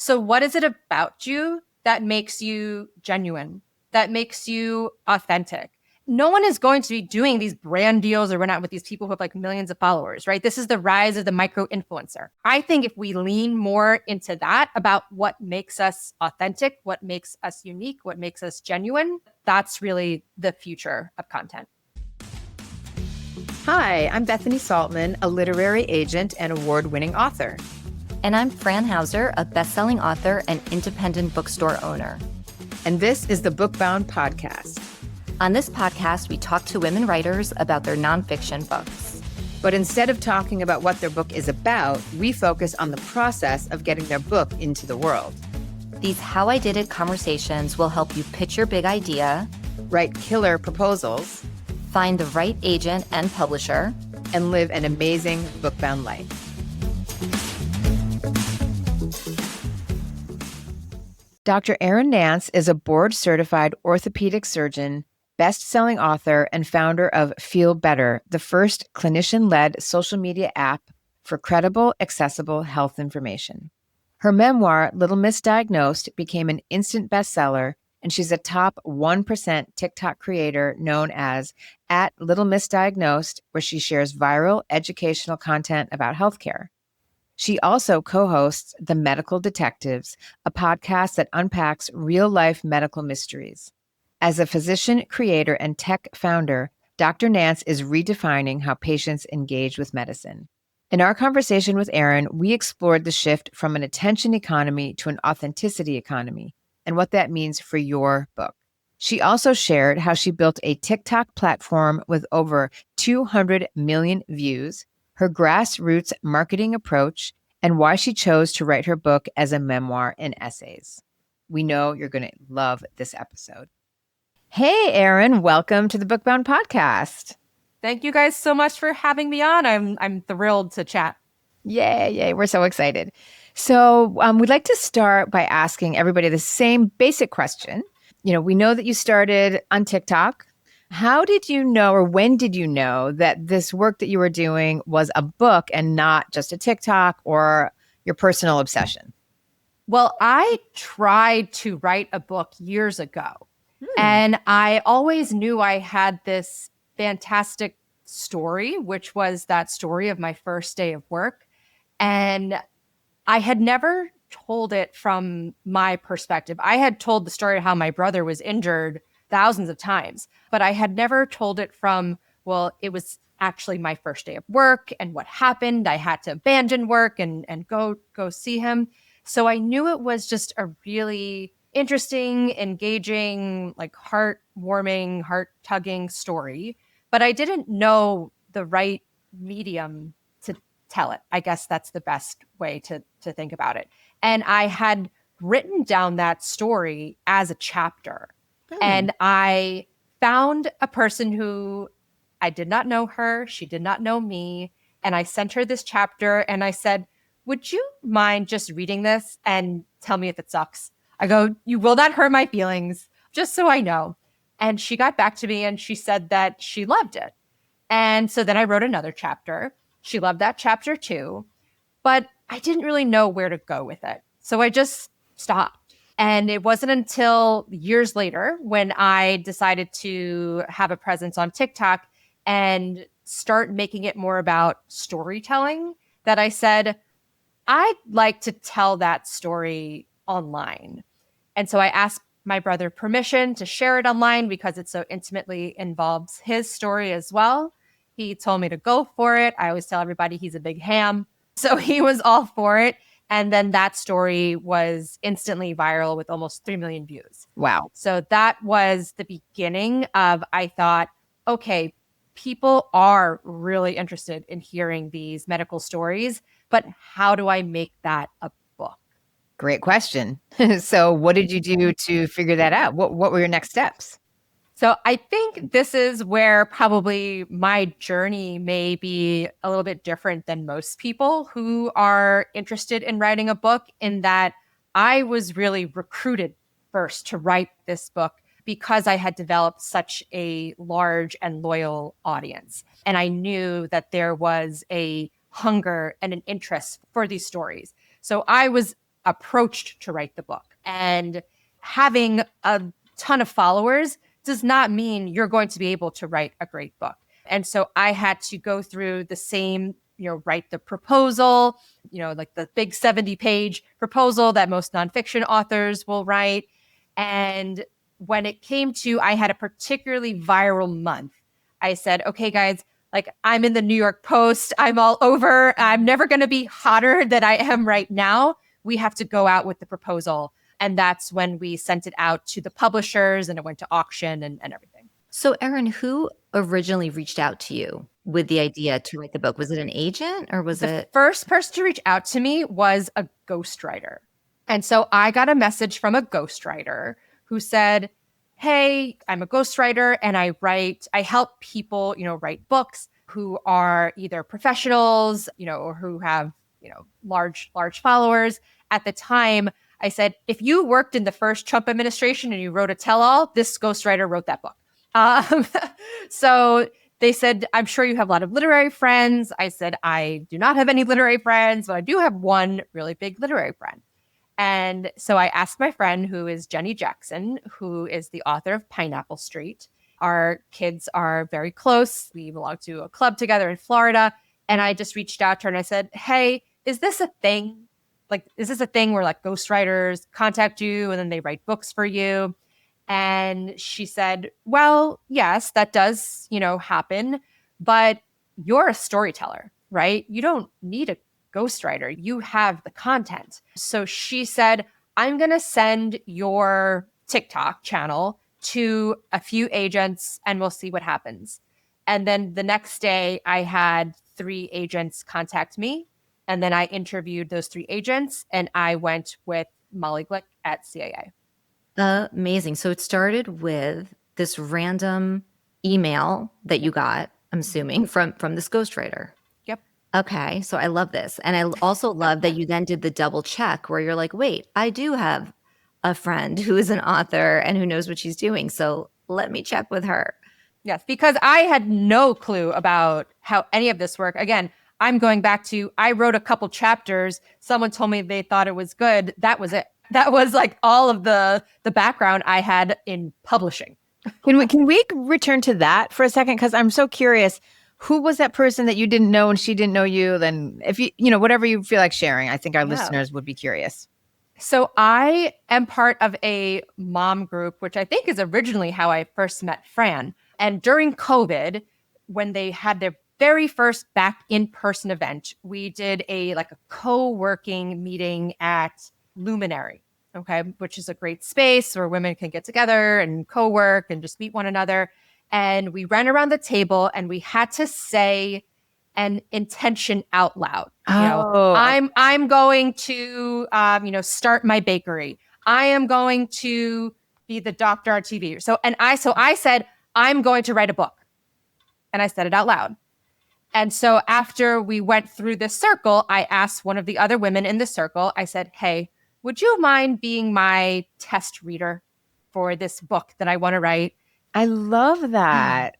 So what is it about you that makes you genuine, that makes you authentic? No one is going to be doing these brand deals or run out with these people who have like millions of followers, right? This is the rise of the micro influencer. I think if we lean more into that about what makes us authentic, what makes us unique, what makes us genuine, that's really the future of content. Hi, I'm Bethany Saltman, a literary agent and award-winning author. And I'm Fran Hauser, a best-selling author and independent bookstore owner. And this is the Bookbound Podcast. On this podcast, we talk to women writers about their nonfiction books. But instead of talking about what their book is about, we focus on the process of getting their book into the world. These How I Did It conversations will help you pitch your big idea, write killer proposals, find the right agent and publisher, and live an amazing bookbound life. Dr. Erin Nance is a board-certified orthopedic surgeon, best-selling author, and founder of Feel Better, the first clinician-led social media app for credible, accessible health information. Her memoir, Little Misdiagnosed, became an instant bestseller, and she's a top 1% TikTok creator known as @LittleMisDiagnosed, where she shares viral educational content about healthcare. She also co-hosts The Medical Detectives, a podcast that unpacks real-life medical mysteries. As a physician, creator, and tech founder, Dr. Nance is redefining how patients engage with medicine. In our conversation with Erin, we explored the shift from an attention economy to an authenticity economy and what that means for your book. She also shared how she built a TikTok platform with over 200 million views, her grassroots marketing approach, and why she chose to write her book as a memoir and essays. We know you're going to love this episode. Hey, Erin, welcome to the Bookbound Podcast. Thank you guys so much for having me on. I'm thrilled to chat. Yay. We're so excited. So we'd like to start by asking everybody the same basic question. We know that you started on TikTok. How did you know, or when did you know that this work that you were doing was a book and not just a TikTok or your personal obsession? Well, I tried to write a book years ago, and I always knew I had this fantastic story, which was that story of my first day of work. And I had never told it from my perspective. I had told the story of how my brother was injured thousands of times, but I had never told it from, well, it was actually my first day of work and what happened. I had to abandon work and go see him. So I knew it was just a really interesting, engaging, like heartwarming, heart-tugging story, but I didn't know the right medium to tell it. I guess that's the best way to think about it. And I had written down that story as a chapter. And I found a person who I did not know her. She did not know me. And I sent her this chapter and I said, would you mind just reading this and tell me if it sucks? I go, you will not hurt my feelings, just so I know. And she got back to me and she said that she loved it. And so then I wrote another chapter. She loved that chapter too, but I didn't really know where to go with it. So I just stopped. And it wasn't until years later when I decided to have a presence on TikTok and start making it more about storytelling that I said, I'd like to tell that story online. And so I asked my brother permission to share it online because it so intimately involves his story as well. He told me to go for it. I always tell everybody he's a big ham. So he was all for it. And then that story was instantly viral with almost 3 million views. Wow. So that was the beginning of, I thought, okay, people are really interested in hearing these medical stories, but how do I make that a book? Great question. So what did you do to figure that out? What were your next steps? So I think this is where probably my journey may be a little bit different than most people who are interested in writing a book, in that I was really recruited first to write this book because I had developed such a large and loyal audience. And I knew that there was a hunger and an interest for these stories. So I was approached to write the book. And having a ton of followers does not mean you're going to be able to write a great book. And so I had to go through the same, write the proposal, like the big 70-page proposal that most nonfiction authors will write. And when it came to, I had a particularly viral month. I said, okay, guys, like I'm in the New York Post. I'm all over. I'm never going to be hotter than I am right now. We have to go out with the proposal. And that's when we sent it out to the publishers and it went to auction and everything. So, Erin, who originally reached out to you with the idea to write the book? Was it an agent or was The it? first person to reach out to me was a ghostwriter. And so I got a message from a ghostwriter who said, hey, I'm a ghostwriter and I help people, write books who are either professionals, or who have, large followers. At the time, I said, if you worked in the first Trump administration and you wrote a tell-all, this ghostwriter wrote that book. So they said, I'm sure you have a lot of literary friends. I said, I do not have any literary friends, but I do have one really big literary friend. And so I asked my friend, who is Jenny Jackson, who is the author of Pineapple Street. Our kids are very close. We belong to a club together in Florida. And I just reached out to her and I said, hey, is this a thing? Like, is this a thing where like ghostwriters contact you and then they write books for you? And she said, well, yes, that does, happen, but you're a storyteller, right? You don't need a ghostwriter. You have the content. So she said, I'm going to send your TikTok channel to a few agents and we'll see what happens. And then the next day I had 3 agents contact me. And then I interviewed those 3 agents and I went with Molly Glick at CAA. Amazing. So it started with this random email that you got, I'm assuming, from this ghostwriter. Yep. Okay. So I love this. And I also love that you then did the double check where you're like, wait, I do have a friend who is an author and who knows what she's doing. So let me check with her. Yes, because I had no clue about how any of this worked. Again, I'm going back to, I wrote a couple chapters. Someone told me they thought it was good. That was it. That was like all of the background I had in publishing. Can we return to that for a second? Because I'm so curious. Who was that person that you didn't know and she didn't know you? Then if you whatever you feel like sharing, I think our listeners would be curious. So I am part of a mom group, which I think is originally how I first met Fran. And during COVID, when they had their very first back in-person event, we did a co-working meeting at Luminary, okay, which is a great space where women can get together and co-work and just meet one another. And we ran around the table and we had to say an intention out loud. I'm going to, start my bakery. I am going to be the doctor on TV. So I said, I'm going to write a book. And I said it out loud. And so after we went through this circle, I asked one of the other women in the circle, I said, hey, would you mind being my test reader for this book that I want to write? I love that.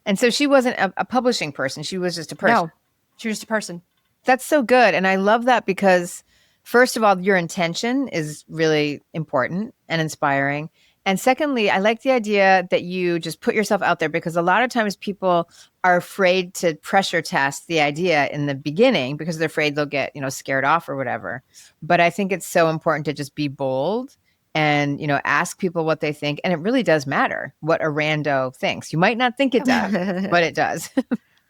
And so she wasn't a publishing person. She was just a person. No, she was just a person. That's so good. And I love that because, first of all, your intention is really important and inspiring. And secondly, I like the idea that you just put yourself out there because a lot of times people are afraid to pressure test the idea in the beginning because they're afraid they'll get, scared off or whatever. But I think it's so important to just be bold and, ask people what they think. And it really does matter what a rando thinks. You might not think it does, but it does.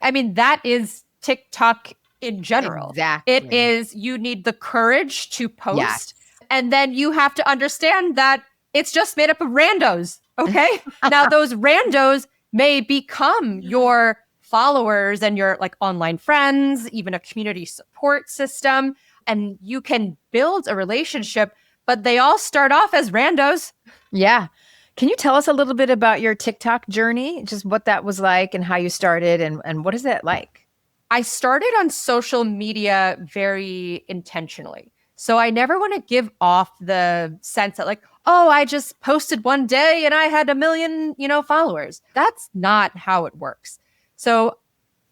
I mean, that is TikTok in general. Exactly. It is, you need the courage to post. Yes. And then you have to understand that it's just made up of randos. Okay. Now those randos may become your followers and your online friends, even a community support system. And you can build a relationship, but they all start off as randos. Yeah. Can you tell us a little bit about your TikTok journey? Just what that was like and how you started and what is that like? I started on social media very intentionally. So I never want to give off the sense that I just posted one day and I had 1 million, followers. That's not how it works. So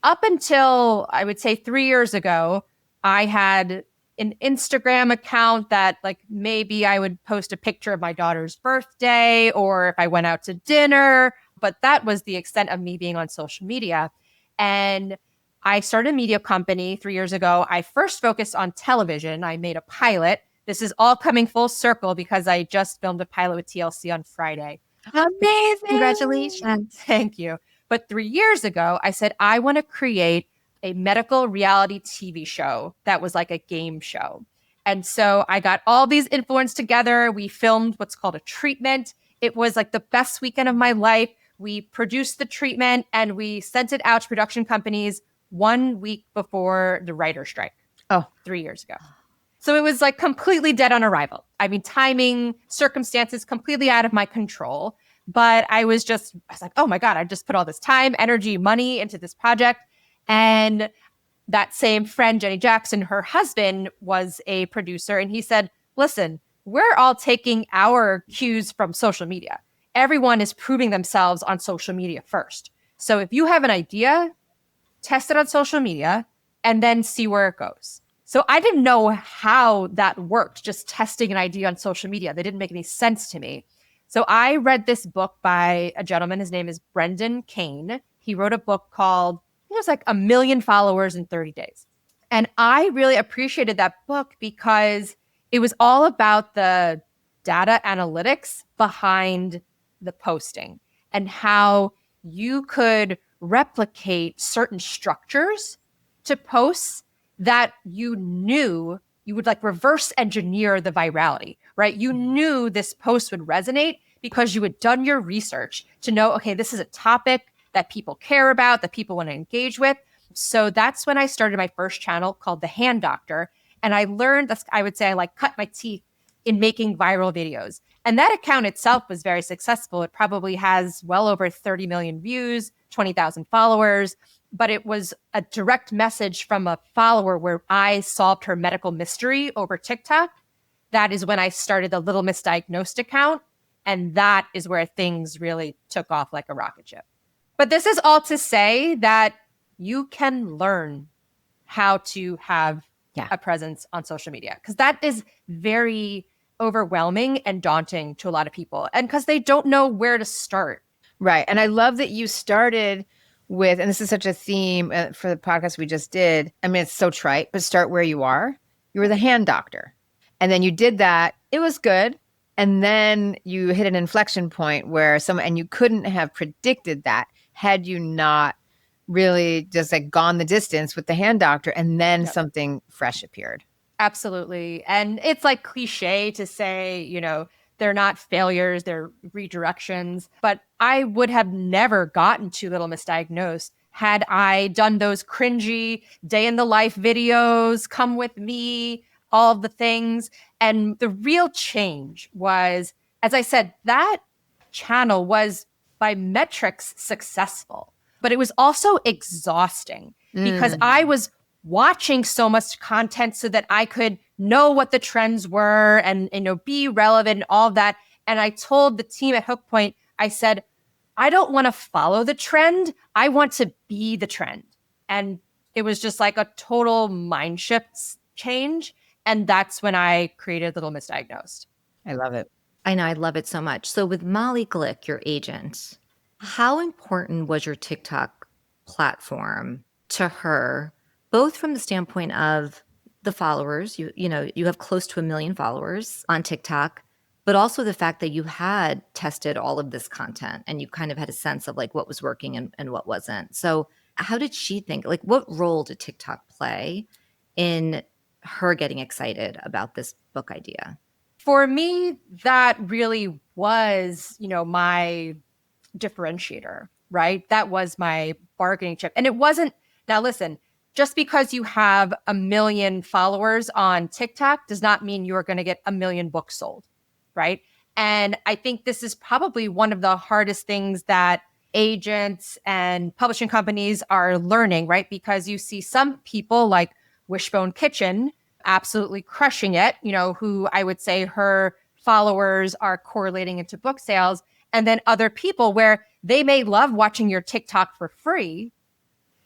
up until I would say 3 years ago, I had an Instagram account that like maybe I would post a picture of my daughter's birthday or if I went out to dinner. But that was the extent of me being on social media. And I started a media company 3 years ago. I first focused on television. I made a pilot. This is all coming full circle because I just filmed a pilot with TLC on Friday. Amazing. Congratulations. Thank you. But 3 years ago, I said, I want to create a medical reality TV show that was like a game show. And so I got all these influencers together. We filmed what's called a treatment. It was like the best weekend of my life. We produced the treatment and we sent it out to production companies 1 week before the writer's strike. 3 years ago. So it was like completely dead on arrival. I mean, timing, circumstances completely out of my control. But I was like, oh my God, I just put all this time, energy, money into this project. And that same friend, Jenny Jackson, her husband was a producer. And he said, listen, we're all taking our cues from social media. Everyone is proving themselves on social media first. So if you have an idea, test it on social media and then see where it goes. So I didn't know how that worked, just testing an idea on social media. That didn't make any sense to me. So I read this book by a gentleman. His name is Brendan Kane. He wrote a book called, it was like 1 million followers in 30 days. And I really appreciated that book because it was all about the data analytics behind the posting and how you could replicate certain structures to posts that you knew you would like reverse engineer the virality, right? You knew this post would resonate because you had done your research to know, okay, this is a topic that people care about, that people want to engage with. So that's when I started my first channel called The Hand Doctor. And I learned, I would say I like cut my teeth in making viral videos. And that account itself was very successful. It probably has well over 30 million views, 20,000 followers. But it was a direct message from a follower where I solved her medical mystery over TikTok. That is when I started the Little Misdiagnosed account. And that is where things really took off like a rocket ship. But this is all to say that you can learn how to have a presence on social media because that is very overwhelming and daunting to a lot of people. And because they don't know where to start. Right. And I love that you started with, and this is such a theme for the podcast we just did. I mean, it's so trite, but start where you are. You were the hand doctor. And then you did that. It was good. And then you hit an inflection point where and you couldn't have predicted that had you not really just like gone the distance with the hand doctor and then something fresh appeared. Absolutely. And it's like cliche to say, you know, they're not failures, they're redirections. But I would have never gotten to Little Misdiagnosed had I done those cringy day in the life videos, come with me, all of the things. And the real change was, as I said, that channel was by metrics successful, but it was also exhausting because I was watching so much content so that I could know what the trends were and, you know, be relevant and all of that. And I told the team at Hook Point, I said, I don't want to follow the trend. I want to be the trend. And it was just like a total mind shift change. And that's when I created Little Misdiagnosed. I love it. I know. I love it so much. So with Molly Glick, your agent, how important was your TikTok platform to her, both from the standpoint of the followers, you know, you have close to 1 million followers on TikTok, but also the fact that you had tested all of this content and you kind of had a sense of like what was working and what wasn't. So how did she think, like what role did TikTok play in her getting excited about this book idea? For me, that really was, you know, my differentiator, right? That was my bargaining chip. And it wasn't, now listen, just because you have 1 million followers on TikTok does not mean you're going to get 1 million books sold, right? And I think this is probably one of the hardest things that agents and publishing companies are learning, right? Because you see some people like Wishbone Kitchen absolutely crushing it, you know, who I would say her followers are correlating into book sales. And then other people where they may love watching your TikTok for free,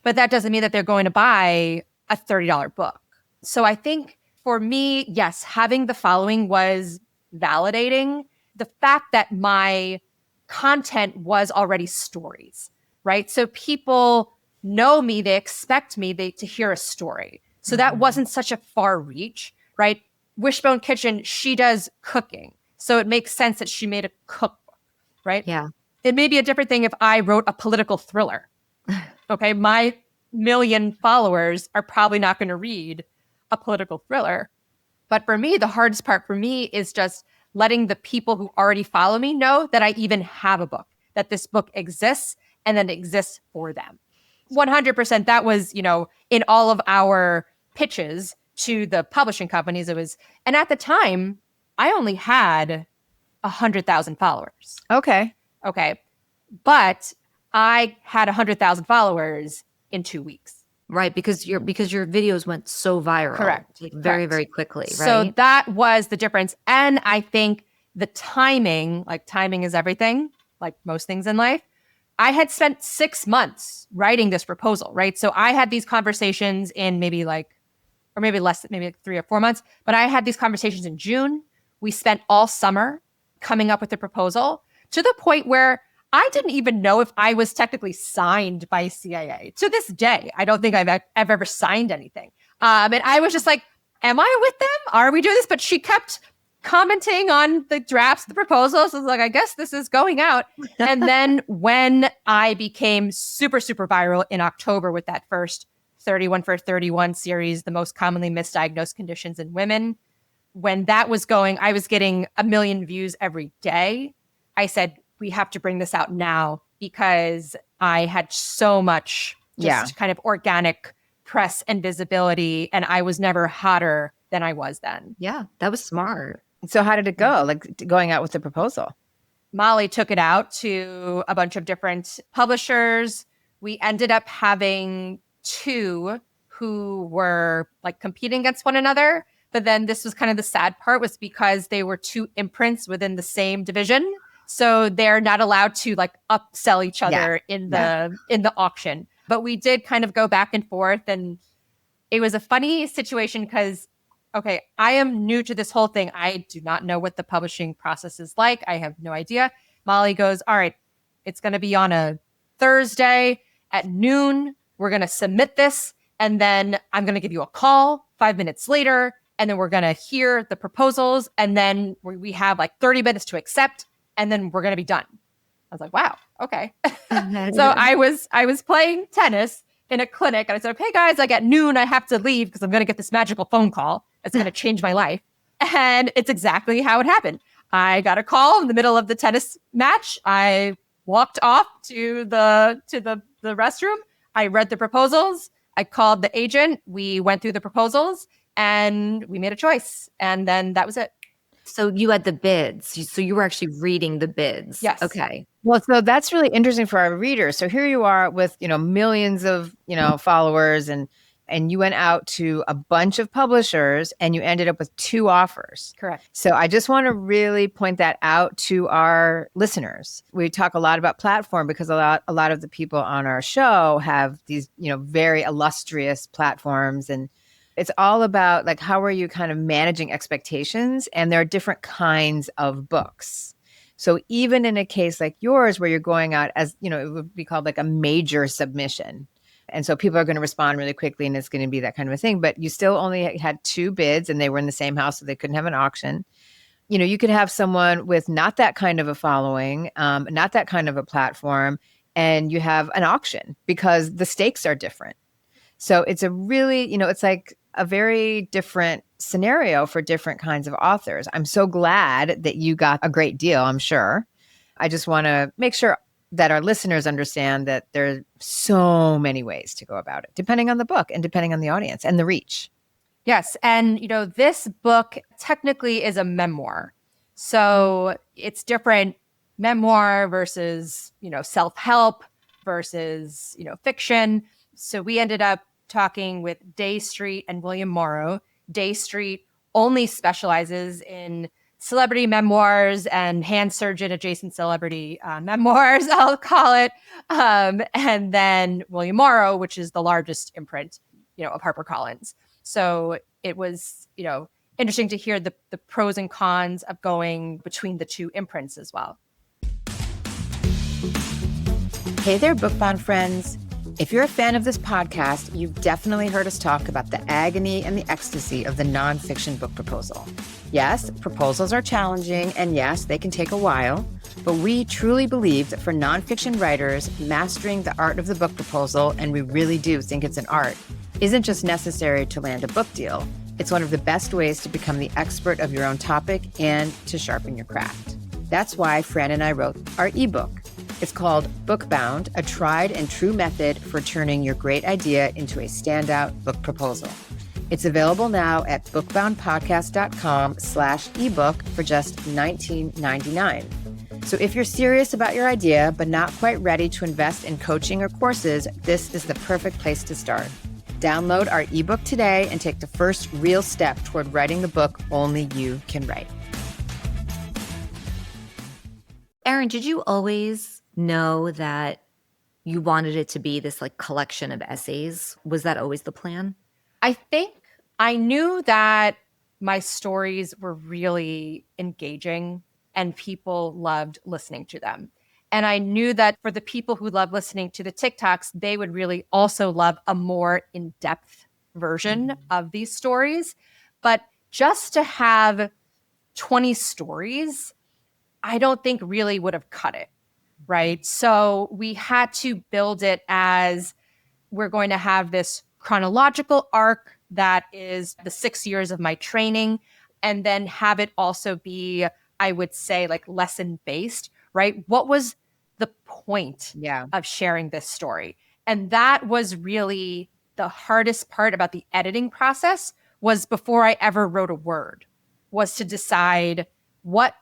but that doesn't mean that they're going to buy a $30 book. So I think for me, yes, having the following was validating. The fact that my content was already stories, right? So people know me, they expect me to hear a story. So that wasn't such a far reach, right? Wishbone Kitchen, she does cooking. So it makes sense that she made a cookbook, right? Yeah. It may be a different thing if I wrote a political thriller. Okay, my million followers are probably not going to read a political thriller. But for me, the hardest part for me is just letting the people who already follow me know that I even have a book, that this book exists and that it exists for them. 100%. That was, in all of our pitches to the publishing companies, and at the time, I only had 100,000 followers. Okay. But I had 100,000 followers in 2 weeks. Right, because your videos went so viral. Correct. Like very, very quickly, right? So that was the difference. And I think the timing is everything, like most things in life. I had spent 6 months writing this proposal, right? So I had these conversations in maybe less, maybe like 3 or 4 months, but I had these conversations in June. We spent all summer coming up with the proposal to the point where I didn't even know if I was technically signed by CIA. To this day, I don't think I've ever signed anything. And I was just like, am I with them? Are we doing this? But she kept commenting on the drafts, the proposals. I was like, I guess this is going out. And then when I became super, super viral in October with that first 31 for 31 series, the most commonly misdiagnosed conditions in women, when that was going, I was getting 1 million views every day. I said, we have to bring this out now because I had so much kind of organic press and visibility, and I was never hotter than I was then. Yeah, that was smart. So how did it go? Like going out with the proposal? Molly took it out to a bunch of different publishers. We ended up having 2 who were like competing against one another. But then this was kind of the sad part, was because they were 2 imprints within the same division. So they're not allowed to like upsell each other in the auction. But we did kind of go back and forth, and it was a funny situation because, okay, I am new to this whole thing. I do not know what the publishing process is like. I have no idea. Molly goes, all right, it's going to be on a Thursday at noon. We're going to submit this, and then I'm going to give you a call 5 minutes later, and then we're going to hear the proposals, and then we have like 30 minutes to accept, and then we're going to be done. I was like, wow, okay. So I was playing tennis in a clinic, and I said, okay, guys, like at noon, I have to leave because I'm going to get this magical phone call that's going to change my life. And it's exactly how it happened. I got a call in the middle of the tennis match. I walked off to the restroom. I read the proposals. I called the agent. We went through the proposals, and we made a choice. And then that was it. So you had the bids. So you were actually reading the bids. Yes. Okay. Well, so that's really interesting for our readers. So here you are with, millions of, followers, and you went out to a bunch of publishers and you ended up with 2 offers. Correct. So I just want to really point that out to our listeners. We talk a lot about platform because a lot of the people on our show have these, very illustrious platforms, and it's all about like, how are you kind of managing expectations? And there are different kinds of books. So even in a case like yours, where you're going out as, it would be called like a major submission. And so people are going to respond really quickly, and it's going to be that kind of a thing. But you still only had 2 bids, and they were in the same house, so they couldn't have an auction. You could have someone with not that kind of a following, not that kind of a platform, and you have an auction because the stakes are different. So it's a really, it's like a very different scenario for different kinds of authors. I'm so glad that you got a great deal, I'm sure. I just want to make sure that our listeners understand that there are so many ways to go about it, depending on the book and depending on the audience and the reach. Yes. And, this book technically is a memoir. So it's different, memoir versus, self-help versus, fiction. So we ended up talking with Day Street and William Morrow. Day Street only specializes in celebrity memoirs and hand surgeon adjacent celebrity memoirs, I'll call it. And then William Morrow, which is the largest imprint, of HarperCollins. So it was, interesting to hear the pros and cons of going between the two imprints as well. Hey there, Bookbound friends. If you're a fan of this podcast, you've definitely heard us talk about the agony and the ecstasy of the nonfiction book proposal. Yes, proposals are challenging, and yes, they can take a while, but we truly believe that for nonfiction writers, mastering the art of the book proposal, and we really do think it's an art, isn't just necessary to land a book deal. It's one of the best ways to become the expert of your own topic and to sharpen your craft. That's why Fran and I wrote our ebook. It's called Bookbound, a tried and true method for turning your great idea into a standout book proposal. It's available now at bookboundpodcast.com/ebook for just $19.99. So if you're serious about your idea, but not quite ready to invest in coaching or courses, this is the perfect place to start. Download our ebook today and take the first real step toward writing the book only you can write. Erin, did you always know that you wanted it to be this like collection of essays? Was that always the plan? I think I knew that my stories were really engaging and people loved listening to them. And I knew that for the people who love listening to the TikToks, they would really also love a more in-depth version of these stories. But just to have 20 stories, I don't think really would have cut it, right? So we had to build it as we're going to have this chronological arc that is the 6 years of my training, and then have it also be, I would say, like lesson-based, right? What was the point of sharing this story? And that was really the hardest part about the editing process, was before I ever wrote a word, was to decide what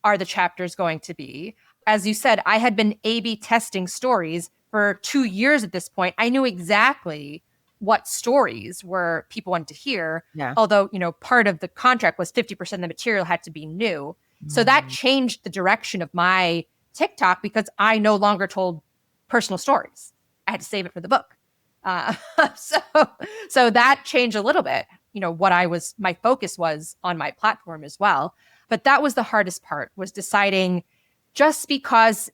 are the chapters going to be. As you said, I had been A/B testing stories for 2 years at this point. I knew exactly what stories were people wanted to hear. Yeah. Although, part of the contract was 50% of the material had to be new. So that changed the direction of my TikTok because I no longer told personal stories. I had to save it for the book. So that changed a little bit, what my focus was on my platform as well. But that was the hardest part, was deciding, just because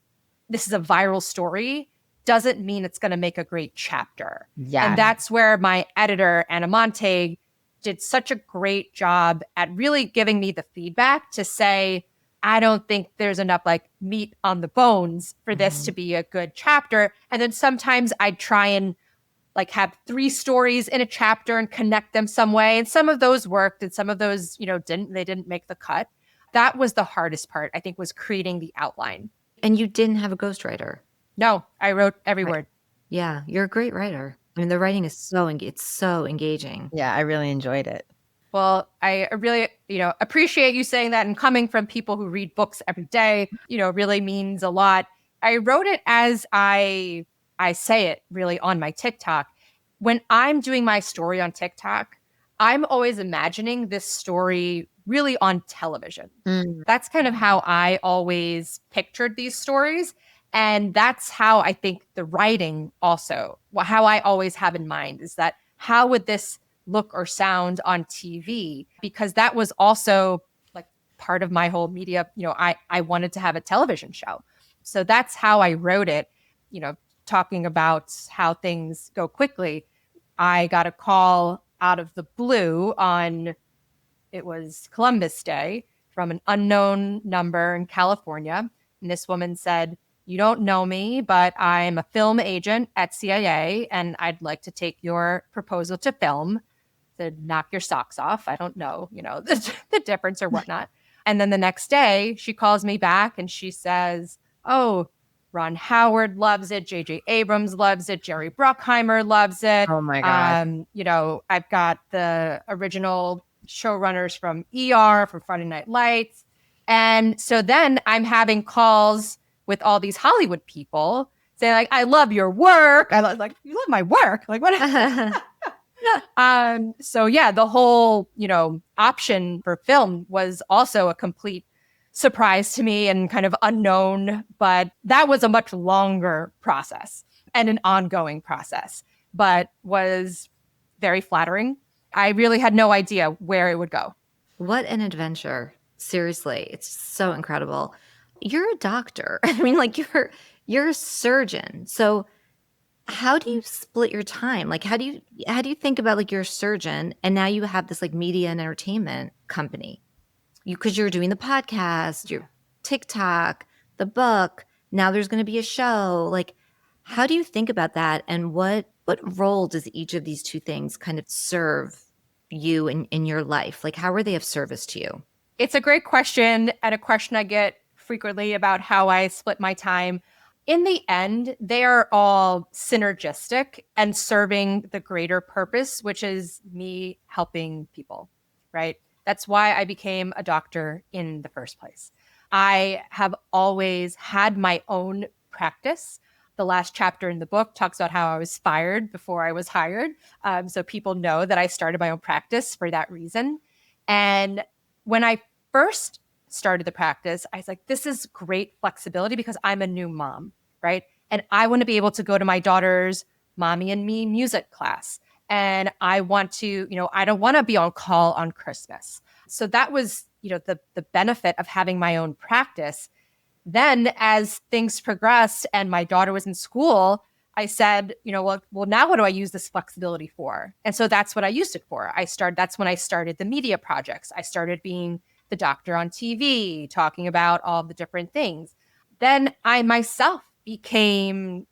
this is a viral story doesn't mean it's going to make a great chapter. Yeah. And that's where my editor, Anna Montague, did such a great job at really giving me the feedback to say, I don't think there's enough like meat on the bones for this to be a good chapter. And then sometimes I'd try and like have 3 stories in a chapter and connect them some way. And some of those worked and some of those, didn't make the cut. That was the hardest part, I think, was creating the outline. And you didn't have a ghostwriter? No, I wrote every word. Yeah, you're a great writer. I mean, the writing is it's so engaging. Yeah, I really enjoyed it. Well, I really, appreciate you saying that, and coming from people who read books every day, really means a lot. I wrote it as I say it really on my TikTok. When I'm doing my story on TikTok, I'm always imagining this story really on television. That's kind of how I always pictured these stories. And that's how I think the writing also, how I always have in mind, is that how would this look or sound on TV? Because that was also like part of my whole media. I wanted to have a television show. So that's how I wrote it, talking about how things go quickly. I got a call out of the blue it was Columbus Day, from an unknown number in California. And this woman said, "You don't know me, but I'm a film agent at CIA, and I'd like to take your proposal to film." Said, "Knock your socks off. I don't know, the difference or whatnot." And then the next day, she calls me back and she says, "Oh, Ron Howard loves it. J.J. Abrams loves it. Jerry Bruckheimer loves it. Oh my God. I've got the original showrunners from ER, from Friday Night Lights." And so then I'm having calls with all these Hollywood people saying, like, "I love your work." I was like, "You love my work?" Like, what? So yeah, the whole, option for film was also a complete surprise to me and kind of unknown, but that was a much longer process and an ongoing process, but was very flattering. I really had no idea where it would go. What an adventure. Seriously, it's so incredible. You're a doctor. I mean, like you're a surgeon. So how do you split your time? Like how do you think about like you're a surgeon and now you have this like media and entertainment company? Because you're doing the podcast, your TikTok, the book, now there's going to be a show. Like how do you think about that and what role does each of these two things kind of serve you in your life? Like how are they of service to you? It's a great question, and a question I get frequently about how I split my time. In the end, they are all synergistic and serving the greater purpose, which is me helping people, right? That's why I became a doctor in the first place. I have always had my own practice. The last chapter in the book talks about how I was fired before I was hired. So people know that I started my own practice for that reason. And when I first started the practice, I was like, this is great flexibility because I'm a new mom, right? And I want to be able to go to my daughter's mommy and me music class. And I want to, I don't want to be on call on Christmas. So that was, the benefit of having my own practice. Then as things progressed and my daughter was in school, I said, well, now what do I use this flexibility for? And so that's what I used it for. That's when I started the media projects. I started being the doctor on TV, talking about all the different things. Then I myself became,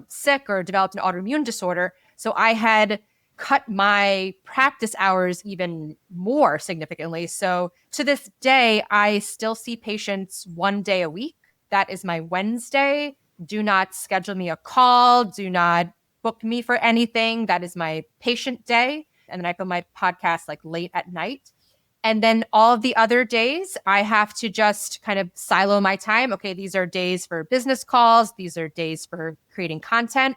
sick or developed an autoimmune disorder. So I had cut my practice hours even more significantly. So to this day, I still see patients 1 day a week. That is my Wednesday. Do not schedule me a call. Do not book me for anything. That is my patient day. And then I film my podcast like late at night. And then all of the other days, I have to just kind of silo my time. Okay, these are days for business calls. These are days for creating content.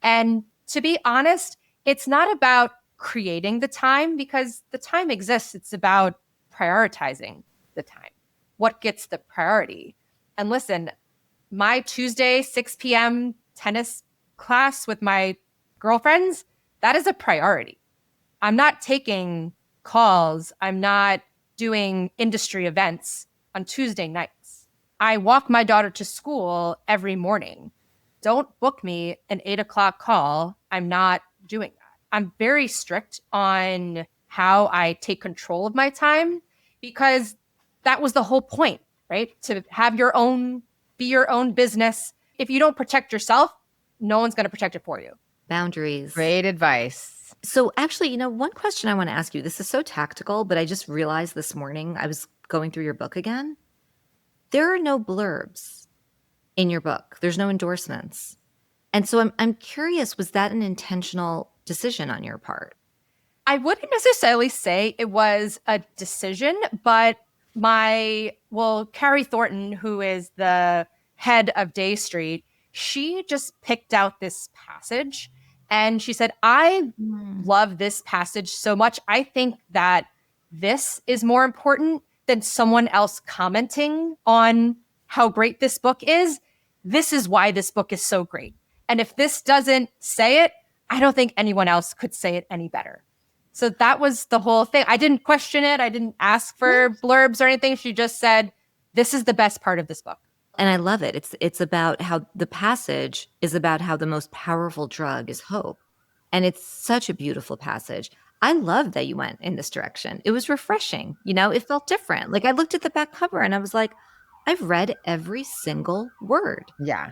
And to be honest, it's not about creating the time because the time exists. It's about prioritizing the time. What gets the priority? And listen, my Tuesday, 6 p.m. tennis class with my girlfriends, that is a priority. I'm not taking calls. I'm not doing industry events on Tuesday nights. I walk my daughter to school every morning. Don't book me an 8 o'clock call. I'm not doing that. I'm very strict on how I take control of my time because that was the whole point, right? To have be your own business. If you don't protect yourself, no one's going to protect it for you. Boundaries. Great advice. So actually, one question I want to ask you, this is so tactical, but I just realized this morning I was going through your book again. There are no blurbs in your book. There's no endorsements. And so I'm curious, was that an intentional decision on your part? I wouldn't necessarily say it was a decision, but Carrie Thornton, who is the head of Day Street, she just picked out this passage and she said, I love this passage so much. I think that this is more important than someone else commenting on how great this book is. This is why this book is so great. And if this doesn't say it, I don't think anyone else could say it any better. So that was the whole thing. I didn't question it. I didn't ask for blurbs or anything. She just said, this is the best part of this book. And I love it. It's about how the passage is about how the most powerful drug is hope. And it's such a beautiful passage. I love that you went in this direction. It was refreshing. It felt different. Like I looked at the back cover and I was like, I've read every single word. Yeah.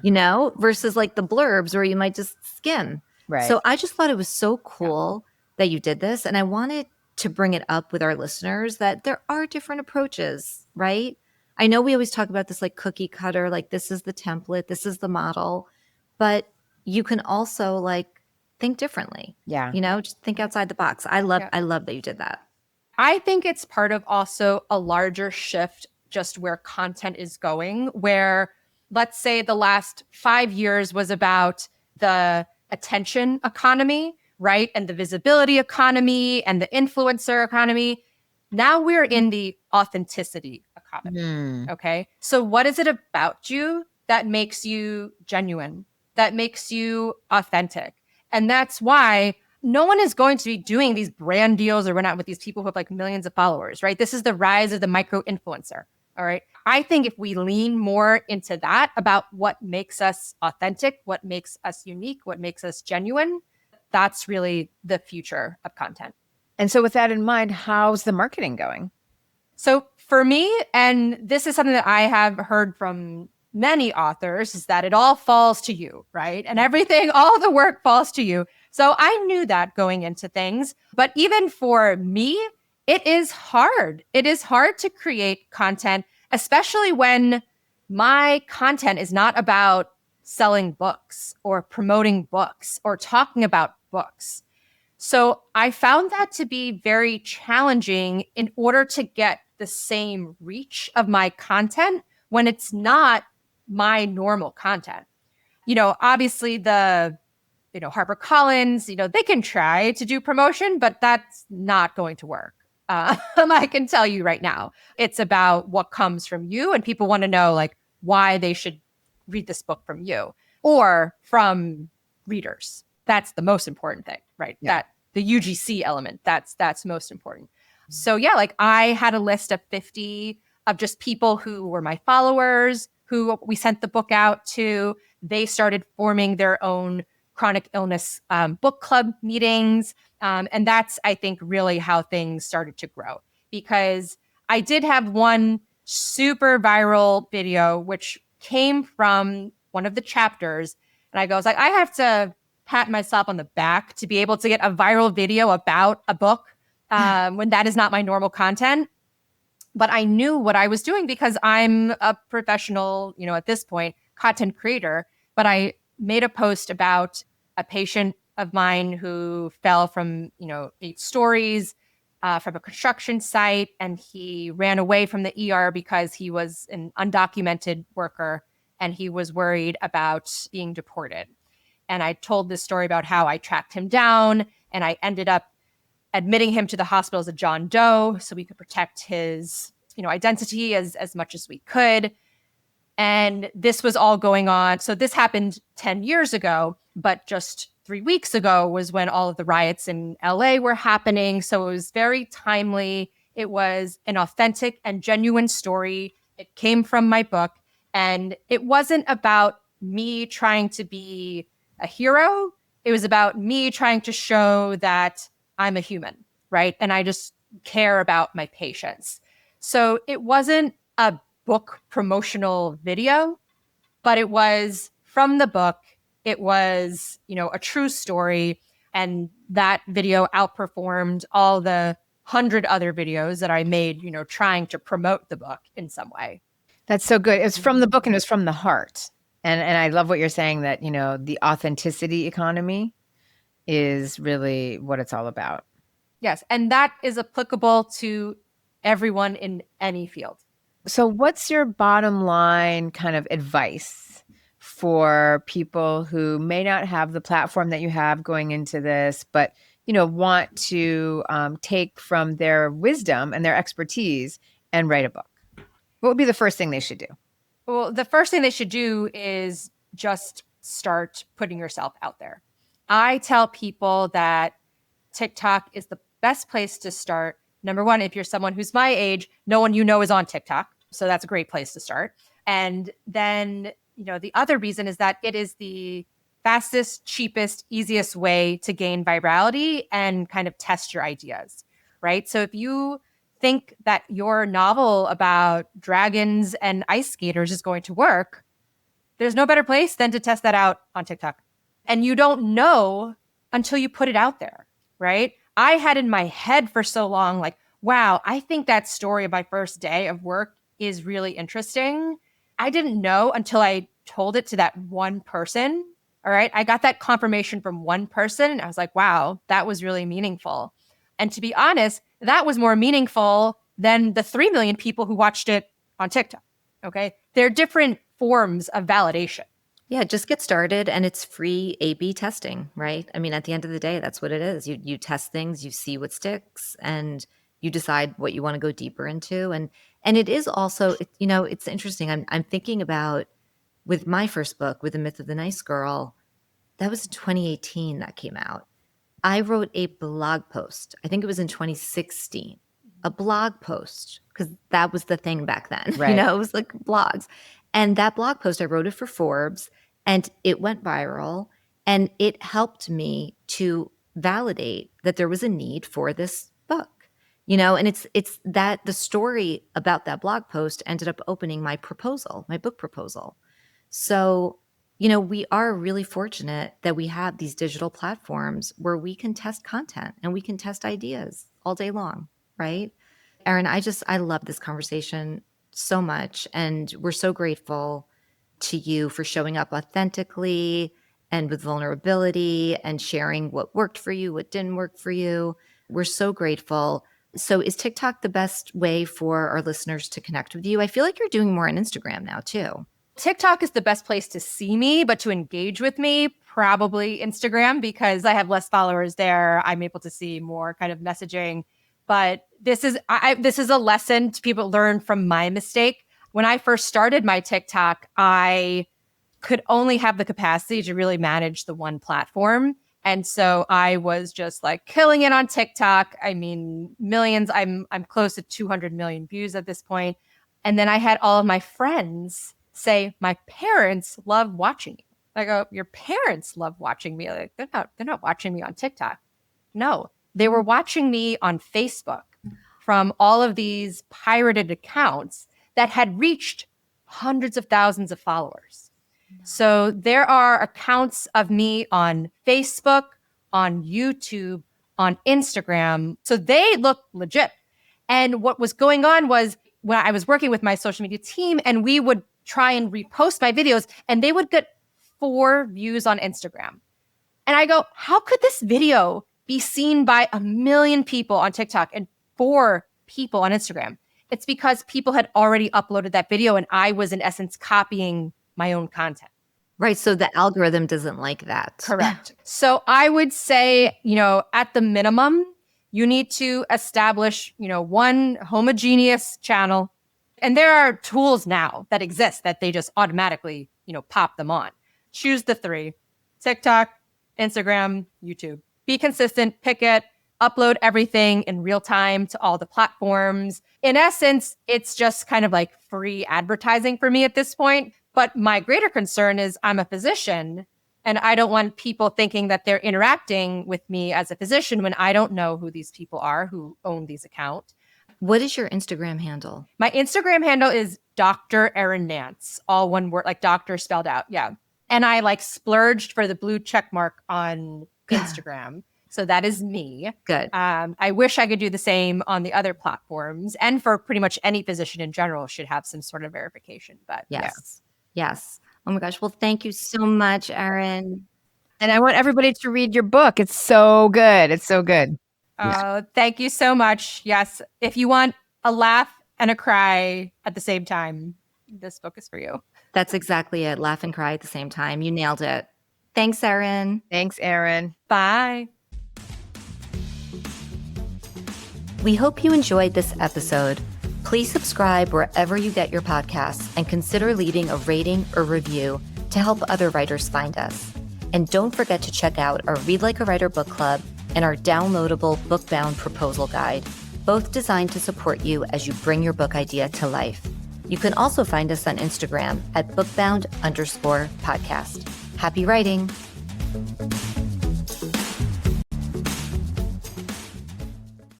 Versus like the blurbs where you might just skim. Right. So I just thought it was so cool that you did this. And I wanted to bring it up with our listeners that there are different approaches, right? I know we always talk about this like cookie cutter, like this is the template, this is the model, but you can also like think differently. Yeah. Just think outside the box. I love that you did that. I think it's part of also a larger shift just where content is going, where let's say the last 5 years was about the attention economy, right? And the visibility economy and the influencer economy. Now we're in the authenticity economy. Okay. So what is it about you that makes you genuine, that makes you authentic? And that's why no one is going to be doing these brand deals or run out with these people who have like millions of followers, right? This is the rise of the micro influencer. All right. I think if we lean more into that about what makes us authentic, what makes us unique, what makes us genuine, that's really the future of content. And so with that in mind, how's the marketing going? So for me, and this is something that I have heard from many authors, is that it all falls to you, right? And everything, all the work falls to you. So I knew that going into things. But even for me, it is hard. It is hard to create content, especially when my content is not about selling books or promoting books or talking about books. So I found that to be very challenging in order to get the same reach of my content when it's not my normal content. Obviously HarperCollins, they can try to do promotion, but that's not going to work. I can tell you right now, it's about what comes from you, and people want to know like why they should read this book from you or from readers. That's the most important thing, right? Yeah. That the UGC element, that's most important. So yeah, like I had a list of 50 of just people who were my followers, who we sent the book out to. They started forming their own chronic illness book club meetings. And that's, I think, really how things started to grow, because I did have one super viral video, which came from one of the chapters. And I was like, I have to pat myself on the back to be able to get a viral video about a book when that is not my normal content. But I knew what I was doing because I'm a professional, at this point, content creator. But I made a post about a patient of mine who fell from, 8 stories from a construction site, and he ran away from the ER because he was an undocumented worker and he was worried about being deported. And I told this story about how I tracked him down, and I ended up admitting him to the hospital as a John Doe so we could protect his, identity as much as we could. And this was all going on. So this happened 10 years ago, but just 3 weeks ago was when all of the riots in LA were happening. So it was very timely. It was an authentic and genuine story. It came from my book, and it wasn't about me trying to be a hero. It was about me trying to show that I'm a human, right? And I just care about my patients. So it wasn't a book promotional video, but it was from the book. It was, a true story. And that video outperformed all the 100 other videos that I made, trying to promote the book in some way. That's so good. It's from the book and it's from the heart. And I love what you're saying, that, the authenticity economy is really what it's all about. Yes. And that is applicable to everyone in any field. So what's your bottom line kind of advice for people who may not have the platform that you have going into this, but, want to take from their wisdom and their expertise and write a book? What would be the first thing they should do? Well, the first thing they should do is just start putting yourself out there. I tell people that TikTok is the best place to start. Number one, if you're someone who's my age, no one is on TikTok. So that's a great place to start. And then, the other reason is that it is the fastest, cheapest, easiest way to gain virality and kind of test your ideas, right? So if you think that your novel about dragons and ice skaters is going to work, there's no better place than to test that out on TikTok. And you don't know until you put it out there, right? I had in my head for so long, like, wow, I think that story of my first day of work is really interesting. I didn't know until I told it to that one person. All right. I got that confirmation from one person, and I was like, wow, that was really meaningful. And to be honest, that was more meaningful than the 3 million people who watched it on TikTok. Okay. They're different forms of validation. Yeah, just get started, and it's free A/B testing, right? I mean, at the end of the day, that's what it is. You test things, you see what sticks, and you decide what you want to go deeper into. And it is also, it's interesting. I'm thinking about, with my first book, with The Myth of the Nice Girl, that was 2018 that came out. I wrote a blog post. I think it was in 2016, a blog post, because that was the thing back then. Right. It was like blogs. And that blog post, I wrote it for Forbes and it went viral. And it helped me to validate that there was a need for this book. And it's that the story about that blog post ended up opening my book proposal. So, we are really fortunate that we have these digital platforms where we can test content and we can test ideas all day long, right? Erin, I love this conversation so much. And we're so grateful to you for showing up authentically and with vulnerability and sharing what worked for you, what didn't work for you. We're so grateful. So is TikTok the best way for our listeners to connect with you? I feel like you're doing more on Instagram now too. TikTok is the best place to see me, but to engage with me, probably Instagram, because I have less followers there. I'm able to see more kind of messaging. But this is a lesson to people learn from my mistake. When I first started my TikTok, I could only have the capacity to really manage the one platform. And so I was just like killing it on TikTok. I mean, millions. I'm close to 200 million views at this point. And then I had all of my friends say, my parents love watching you. I go, your parents love watching me. Like, they're not watching me on TikTok. No, they were watching me on Facebook from all of these pirated accounts that had reached hundreds of thousands of followers. So there are accounts of me on Facebook, on YouTube, on Instagram. So they look legit. And what was going on was when I was working with my social media team and we would try and repost my videos and they would get 4 views on Instagram. And I go, how could this video be seen by 1 million people on TikTok and 4 people on Instagram? It's because people had already uploaded that video and I was in essence copying my own content. Right. So the algorithm doesn't like that. Correct. So I would say, at the minimum, you need to establish, one homogeneous channel. And there are tools now that exist that they just automatically, pop them on. Choose the 3: TikTok, Instagram, YouTube. Be consistent, pick it, upload everything in real time to all the platforms. In essence, it's just kind of like free advertising for me at this point. But my greater concern is I'm a physician and I don't want people thinking that they're interacting with me as a physician when I don't know who these people are who own these accounts. What is your Instagram handle? My Instagram handle is Dr. Erin Nance, all one word, like doctor spelled out. Yeah. And I splurged for the blue check mark on Instagram. So that is me. Good. I wish I could do the same on the other platforms, and for pretty much any physician in general should have some sort of verification. But yes. Yes. Oh my gosh. Well, thank you so much, Erin. And I want everybody to read your book. It's so good. It's so good. Oh, thank you so much. Yes. If you want a laugh and a cry at the same time, this book is for you. That's exactly it. Laugh and cry at the same time. You nailed it. Thanks, Erin. Thanks, Erin. Bye. We hope you enjoyed this episode. Please subscribe wherever you get your podcasts and consider leaving a rating or review to help other writers find us. And don't forget to check out our Read Like a Writer book club and our downloadable book-bound proposal guide, both designed to support you as you bring your book idea to life. You can also find us on Instagram at bookbound_podcast. Happy writing!